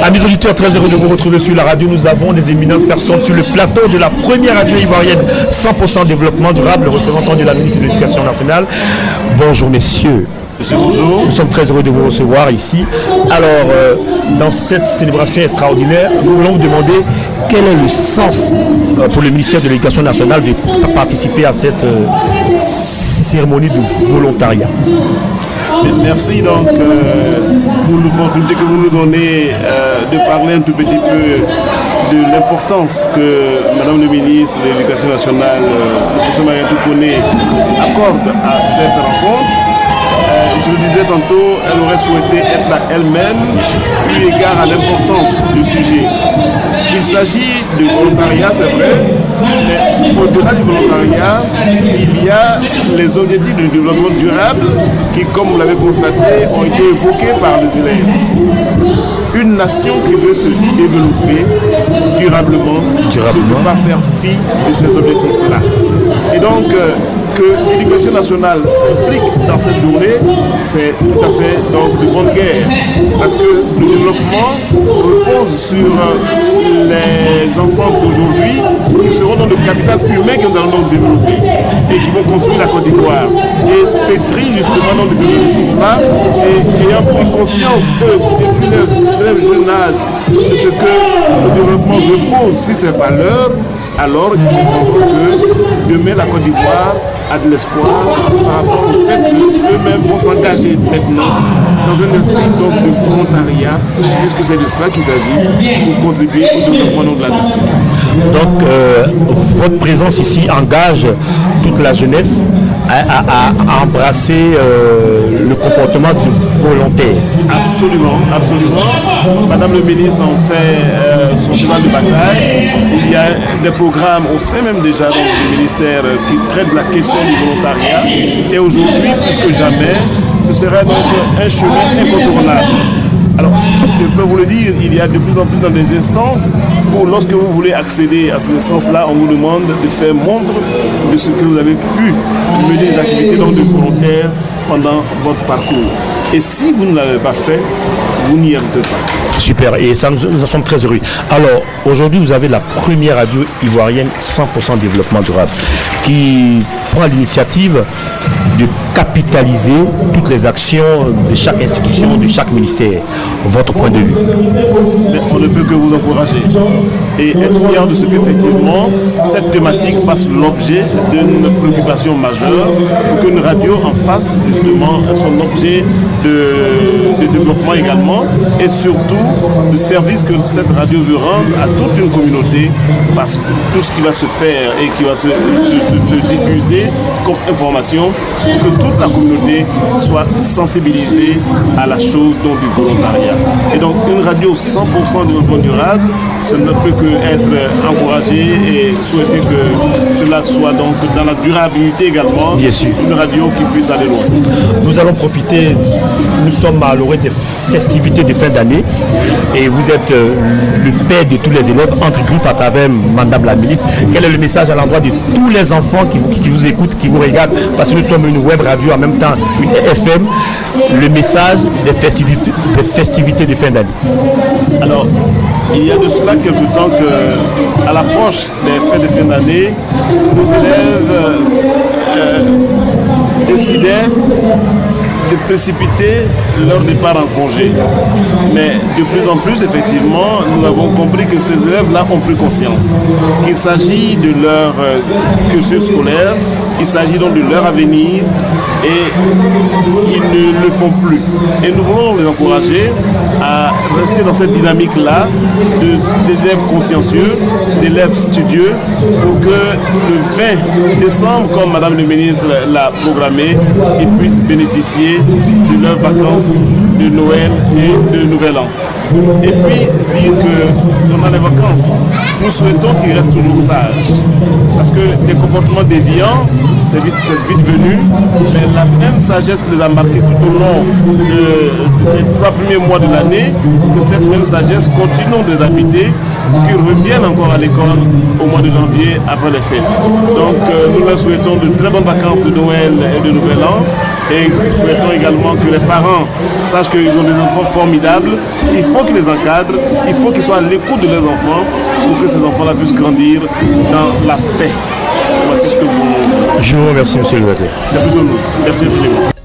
Amis auditeurs, très heureux de vous retrouver sur la radio. Nous avons des éminentes personnes sur le plateau de la première radio ivoirienne 100% développement durable, le représentant de la ministre de l'Éducation nationale. Bonjour messieurs. Monsieur, bonjour. Nous sommes très heureux de vous recevoir ici. Alors, dans cette célébration extraordinaire, nous voulons vous demander quel est le sens pour le ministère de l'Éducation nationale de participer à cette cérémonie de volontariat. Merci donc pour l'opportunité que vous nous donnez de parler un tout petit peu de l'importance que Madame le ministre de l'Éducation nationale, professeur Maria Toukoné, accorde à cette rencontre. Je le disais tantôt, elle aurait souhaité être là elle-même, eu égard à l'importance du sujet. Il s'agit de volontariat, c'est vrai, mais au-delà du volontariat, il y a les objectifs de développement durable qui, comme vous l'avez constaté, ont été évoqués par les élèves. Une nation qui veut se développer durablement ne peut pas faire fi de ces objectifs-là. Et donc, que l'éducation nationale s'implique dans cette journée, c'est tout à fait donc de bonne guerre. Parce que le développement repose sur les enfants d'aujourd'hui qui seront dans le capital humain que nous allons développer et qui vont construire la Côte d'Ivoire. Et pétris justement dans ces objectifs-là et ayant pris conscience depuis le jeune âge de ce que le développement repose sur ces valeurs, alors ils comprendront que demain la Côte d'Ivoire a de l'espoir par rapport au fait qu'eux-mêmes vont s'engager maintenant dans un esprit donc de volontariat, puisque c'est de cela qu'il s'agit pour contribuer au développement de la nation. Donc votre présence ici engage toute la jeunesse à embrasser le comportement de volontaire. Absolument, absolument. Madame le ministre en fait son cheval de bataille. Il y a des programmes au sein même déjà du ministère qui traitent la question du volontariat. Et aujourd'hui, plus que jamais, ce serait donc un chemin incontournable. Alors, je peux vous le dire, il y a de plus en plus dans des instances où lorsque vous voulez accéder à ces instances-là, on vous demande de faire montre de ce que vous avez pu mener des activités donc de volontaires pendant votre parcours. Et si vous ne l'avez pas fait, vous n'y arrivez pas. Super, et ça nous en sommes très heureux. Alors, aujourd'hui, vous avez la première radio ivoirienne 100% développement durable qui prend l'initiative de capitaliser toutes les actions de chaque institution, de chaque ministère. Votre point de vue? Mais on ne peut que vous encourager et être fier de ce qu'effectivement cette thématique fasse l'objet d'une préoccupation majeure pour qu'une radio en fasse justement son objet de développement également et surtout de service que cette radio veut rendre à toute une communauté, parce que tout ce qui va se faire et qui va se diffuser comme information pour que toute la communauté soit sensibilisée à la chose donc du volontariat. Et donc une radio 100% développement durable, ça ne peut que être encouragé et souhaiter que cela soit donc dans la durabilité également. Bien sûr. Une radio qui puisse aller loin. Nous allons profiter, nous sommes à l'orée des festivités de fin d'année et vous êtes le père de tous les élèves, entre griffes à travers Madame la ministre. Quel est le message à l'endroit de tous les enfants qui vous écoutent, qui vous regardent, parce que nous sommes une web radio en même temps, une FM, le message des festivités de fin d'année? Alors, il y a de cela quelque temps qu'à l'approche des fêtes de fin d'année, nos élèves décidaient de précipiter leur départ en congé. Mais de plus en plus, effectivement, nous avons compris que ces élèves-là ont pris conscience qu'il s'agit de leur cursus scolaire, il s'agit donc de leur avenir et ils ne le font plus. Et nous voulons les encourager à rester dans cette dynamique-là d'élèves consciencieux, d'élèves studieux, pour que le 20 décembre, comme Madame le ministre l'a programmé, ils puissent bénéficier de leurs vacances de Noël et de Nouvel An. Et puis dire que pendant les vacances, nous souhaitons qu'ils restent toujours sages. Parce que les comportements déviants, c'est vite venu, mais la même sagesse qui les a marqués tout au long des 3 premiers mois de l'année, que cette même sagesse continue de les habiter, qu'ils reviennent encore à l'école au mois de janvier après les fêtes. Donc nous leur souhaitons de très bonnes vacances de Noël et de Nouvel An, et nous souhaitons également que les parents sachent qu'ils ont des enfants formidables. Il faut qu'ils les encadrent, il faut qu'ils soient à l'écoute de leurs enfants pour que ces enfants-là puissent grandir dans la paix. Voici ce que vous... Je vous remercie, monsieur le directeur. C'est plutôt nous. Merci infiniment.